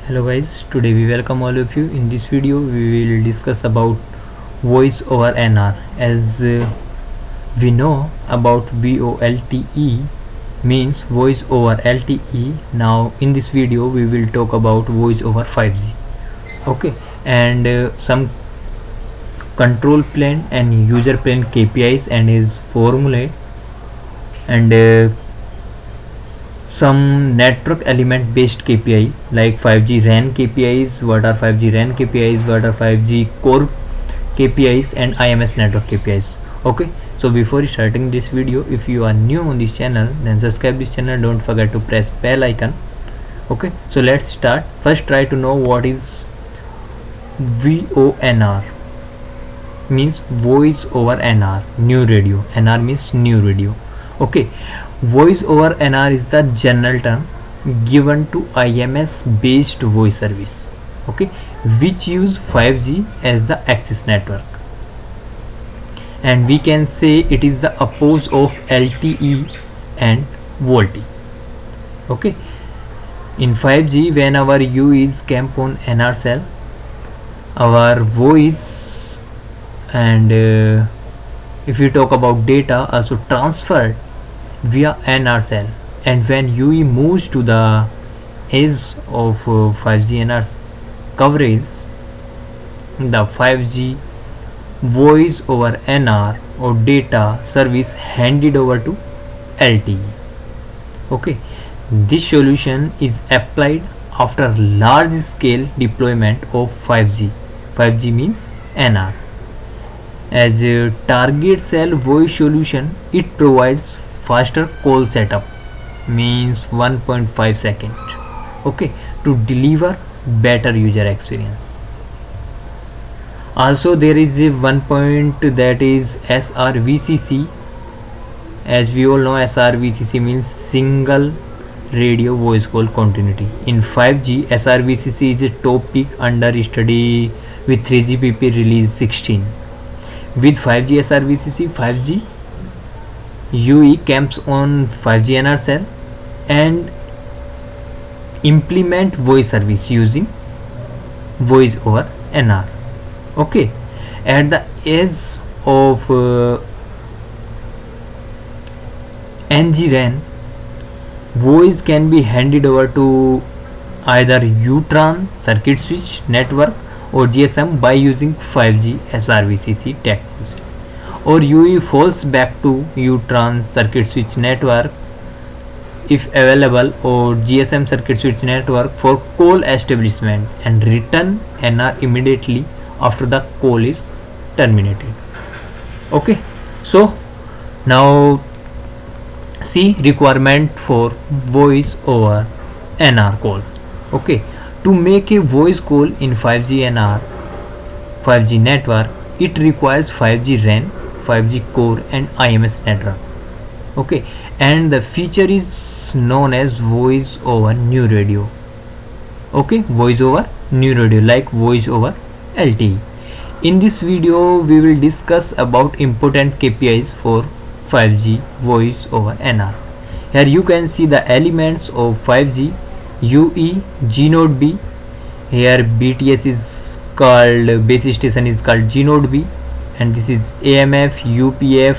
Hello guys, today we welcome all of you. In this video we will discuss about voice over NR. As we know about VoLTE means voice over LTE. Now in this video we will talk about voice over 5G. Okay, and some control plane and user plane KPIs and his formula, and some network element based KPI like 5G RAN KPIs, what are 5G RAN KPIs, what are 5G core KPIs, and IMS network KPIs. Okay, so before starting this video, if you are new on this channel, then subscribe this channel, don't forget to press bell icon. Okay, so let's start. First try to know what is VONR. Means voice over NR, new radio. NR means new radio. Okay, voice over NR is the general term given to IMS based voice service, okay, which use 5G as the access network, and we can say it is the opposite of LTE and VoLTE. Okay, in 5G when our U is camp on NR cell, our voice and if we talk about data also transferred via NR cell, and when UE moves to the edge of 5G NR coverage, the 5G voice over NR or data service handed over to LTE. Okay, this solution is applied after large scale deployment of 5G. 5G means NR. As a target cell voice solution, it provides faster call setup, means 1.5 seconds, okay, to deliver better user experience. Also there is a one point, that is SRVCC. As we all know, SRVCC means single radio voice call continuity. In 5G, SRVCC is a topic under study with 3GPP release 16. With 5G SRVCC, 5G UE camps on 5G NR cell and implement voice service using voice over NR. Okay, at the edge of NG-RAN, voice can be handed over to either UTRAN circuit switch network or GSM by using 5G SRVCC technology, or UE falls back to UTRAN circuit switch network if available, or GSM circuit switch network for call establishment, and return NR immediately after the call is terminated. Okay, so now see requirement for voice over NR call. Okay, to make a voice call in 5G NR 5G network, it requires 5G RAN, 5G core and IMS network. Okay, and the feature is known as voice over new radio. Okay, voice over new radio, like voice over LTE. In this video we will discuss about important KPIs for 5G voice over NR. Here you can see the elements of 5G: UE, G node B. Here BTS is called, base station is called G node B, and this is AMF, UPF,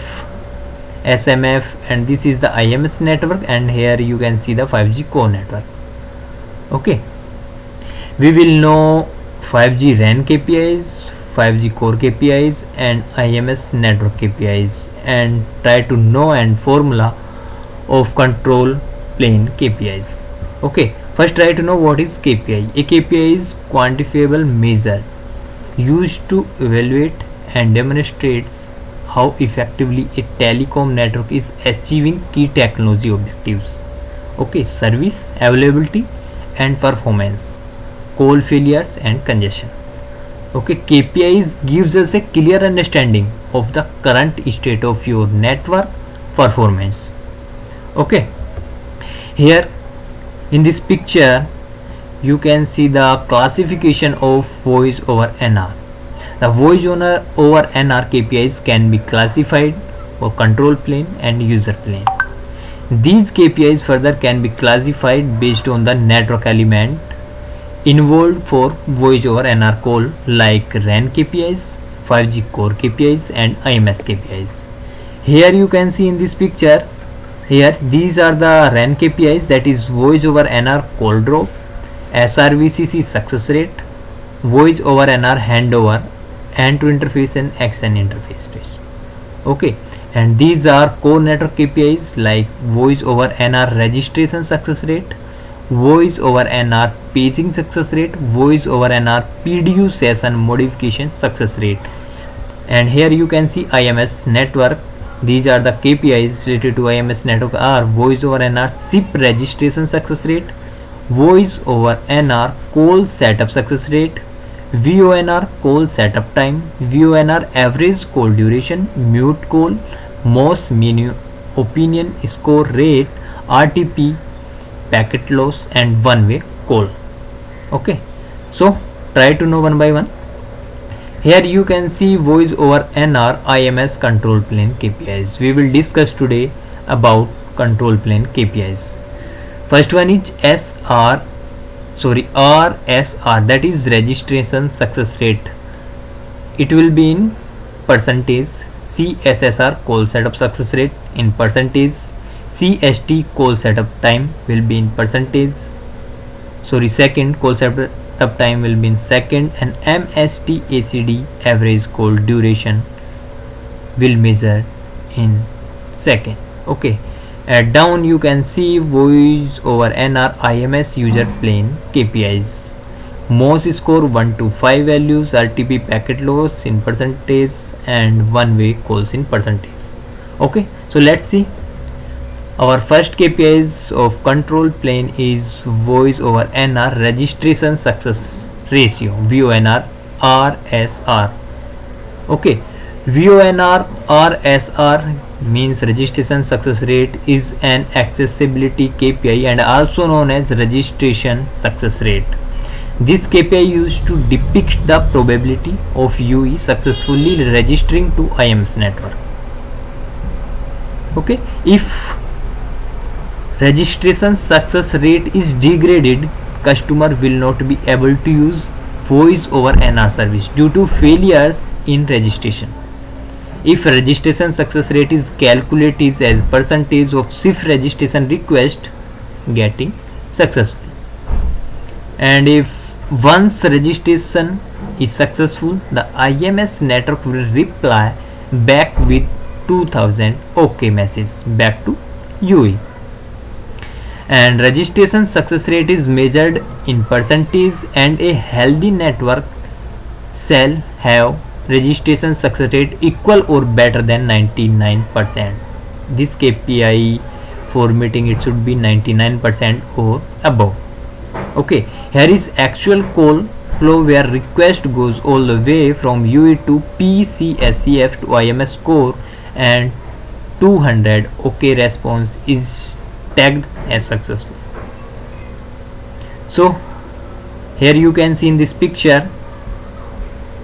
SMF, and this is the IMS network, and here you can see the 5G core network. Okay, we will know 5G RAN KPIs, 5G core KPIs and IMS network KPIs, and try to know and formula of control plane KPIs. Okay, first try to know what is KPI. A KPI is quantifiable measure used to evaluate and demonstrates how effectively a telecom network is achieving key technology objectives. Okay, service availability and performance, call failures and congestion. Okay, KPIs gives us a clear understanding of the current state of your network performance. Okay, here in this picture you can see the classification of voice over NR. The voice over NR KPIs can be classified for control plane and user plane. These KPIs further can be classified based on the network element involved for voice over NR call like RAN KPIs, 5G core KPIs and IMS KPIs. Here you can see in this picture, here these are the RAN KPIs, that is voice over NR call drop, SRVCC success rate, voice over NR handover, end to interface and XN interface stage. Okay, and these are core network KPIs like voice over NR registration success rate, voice over NR paging success rate, voice over NR PDU session modification success rate. And here you can see IMS network. These are the KPIs related to IMS network are voice over NR SIP registration success rate, voice over NR call setup success rate, VONR call setup time, VONR average call duration, mute call, most mean opinion score rate, RTP packet loss and one way call. Okay, so try to know one by one. Here you can see voice over NR IMS control plane KPIs. We will discuss today about control plane KPIs. First one is RSR, that is registration success rate. It will be in percentage. CSSR call setup success rate in percentage. CST call setup time will be in percentage. Second call setup time will be in second, and MST ACD average call duration will measure in second. Okay, down you can see voice over NR IMS user plane KPIs. MOS score 1 to 5 values, RTP packet loss in percentage and one way calls in percentage. Okay, so let's see. Our first KPIs of control plane is voice over NR registration success ratio, VONR RSR. Okay, VONR RSR means registration success rate is an accessibility KPI and also known as registration success rate. This KPI used to depict the probability of UE successfully registering to IMS network. Okay, if registration success rate is degraded, customer will not be able to use voice over NR service due to failures in registration. If registration success rate is calculated as percentage of SIF registration request getting successful, and if once registration is successful, the IMS network will reply back with 2000 OK message back to UE. And registration success rate is measured in percentage, and a healthy network shall have registration success rate equal or better than 99%. This KPI for meeting it should be 99% or above. Okay, here is actual call flow where request goes all the way from UE to PCSCF to IMS core, and 200 OK response is tagged as successful. So here you can see in this picture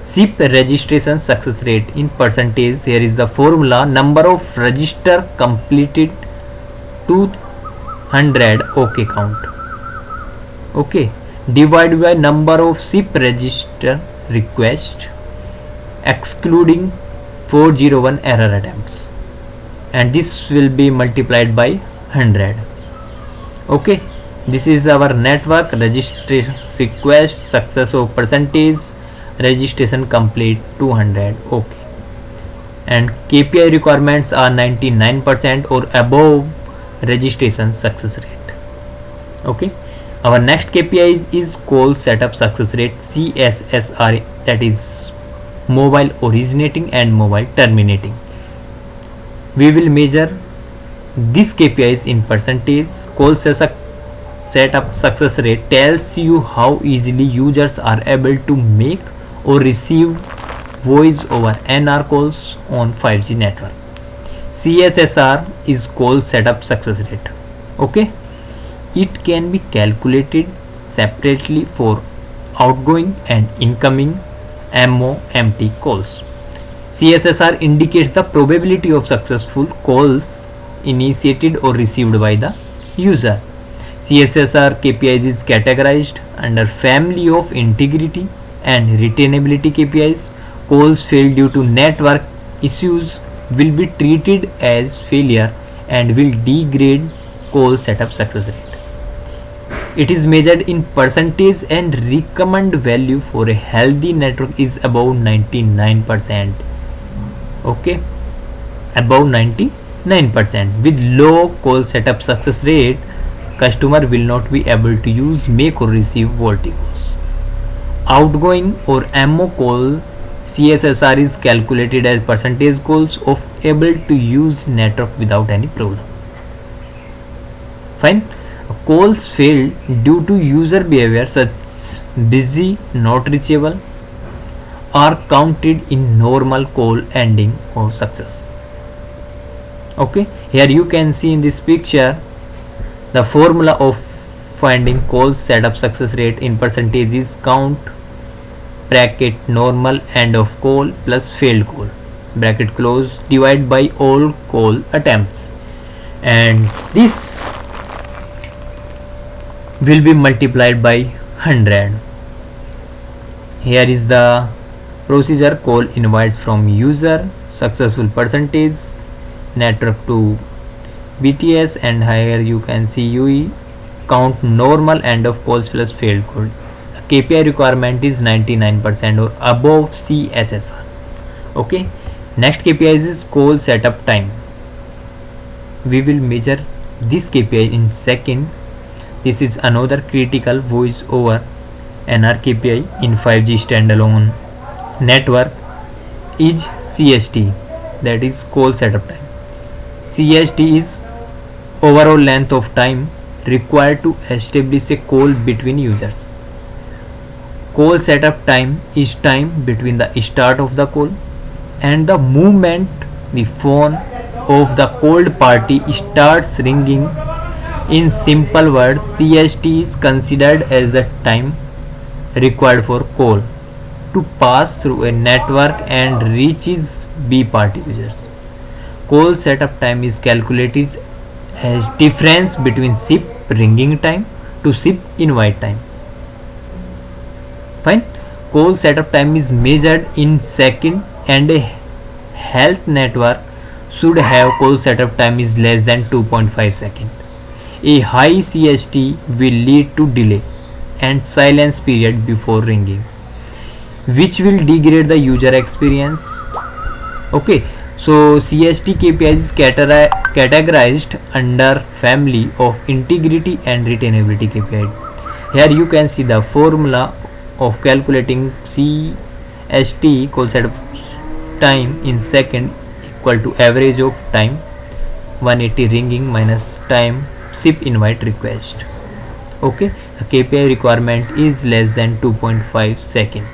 SIP registration success rate in percentage. Here is the formula: number of register completed 200 OK count, okay, divided by number of SIP register request excluding 401 error attempts, and this will be multiplied by 100. Okay, this is our network registration request success of percentage, registration complete 200. Okay, and KPI requirements are 99% or above registration success rate. Okay, our next KPI is call setup success rate, CSSR, that is mobile originating and mobile terminating. We will measure these KPIs in percentage. Call setup success rate tells you how easily users are able to make or receive voice over NR calls on 5G network. CSSR is call setup success rate. Okay, it can be calculated separately for outgoing and incoming MOMT calls. CSSR indicates the probability of successful calls initiated or received by the user. CSSR KPIs is categorized under family of integrity and retainability KPIs. Calls failed due to network issues will be treated as failure and will degrade call setup success rate. It is measured in percentage and recommend value for a healthy network is above 99%. Okay, above 99%. With low call setup success rate, customer will not be able to use, make or receive VoLTE calls. Outgoing or MO call CSSR is calculated as percentage calls of able to use network without any problem. Fine. Calls failed due to user behavior such busy, not reachable are counted in normal call ending or success. Okay, here you can see in this picture the formula of finding call setup success rate in percentage is count bracket normal end of call plus failed call bracket close divide by all call attempts, and this will be multiplied by 100. Here is the procedure: call invites from user, successful percentage, network to BTS, and here you can see UE, count normal end of calls plus failed call. KPI requirement is 99% or above CSSR. Okay, next KPI is call setup time. We will measure this KPI in second. This is another critical voice over NR KPI in 5G standalone network is CST, that is call setup time. CST is overall length of time required to establish a call between users. Call setup time is time between the start of the call and the moment the phone of the called party starts ringing. In simple words, CST is considered as the time required for call to pass through a network and reaches B party users. Call setup time is calculated as difference between SIP ringing time to SIP invite time. Fine. Call setup time is measured in second, and a health network should have call setup time is less than 2.5 seconds. A high CST will lead to delay and silence period before ringing, which will degrade the user experience. Okay, so CST KPIs is categorized under family of integrity and retainability KPI. Here you can see the formula of calculating CST, call setup time in second, equal to average of time 180 ringing minus time SIP invite request. Okay, the KPI requirement is less than 2.5 second.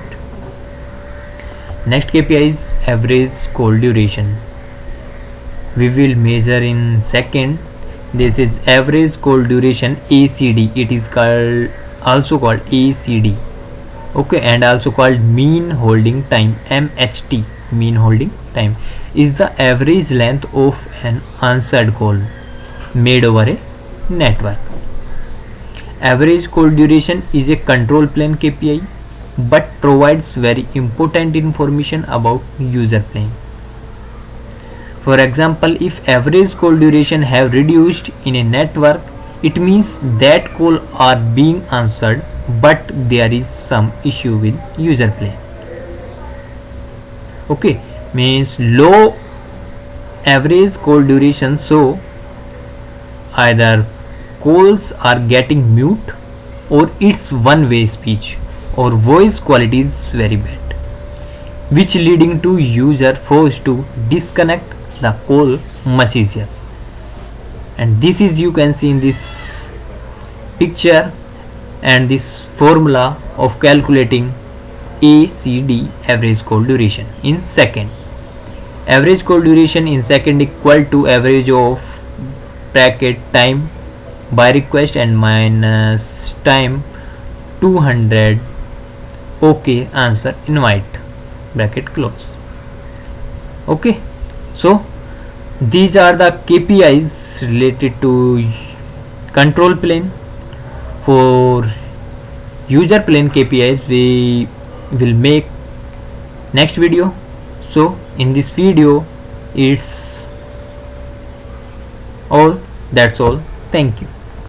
Next KPI is average call duration. We will measure in second. This is average call duration, ACD. It is also called ACD. Okay, and also called mean holding time, MHT. Mean holding time is the average length of an answered call made over a network. Average call duration is a control plane KPI but provides very important information about user plane. For example, if average call duration have reduced in a network, it means that call are being answered but there is some issue with user plane. Okay, means low average call duration, so either calls are getting mute or it's one-way speech or voice quality is very bad, which leading to user forced to disconnect the call much easier. And this is you can see in this picture and this formula of calculating ACD, average call duration in second. Average call duration in second equal to average of bracket time by request and minus time 200 OK answer invite bracket close. Okay, so these are the KPIs related to control plane For user plane KPIs we will make next video. So in this video it's all. That's all. Thank you.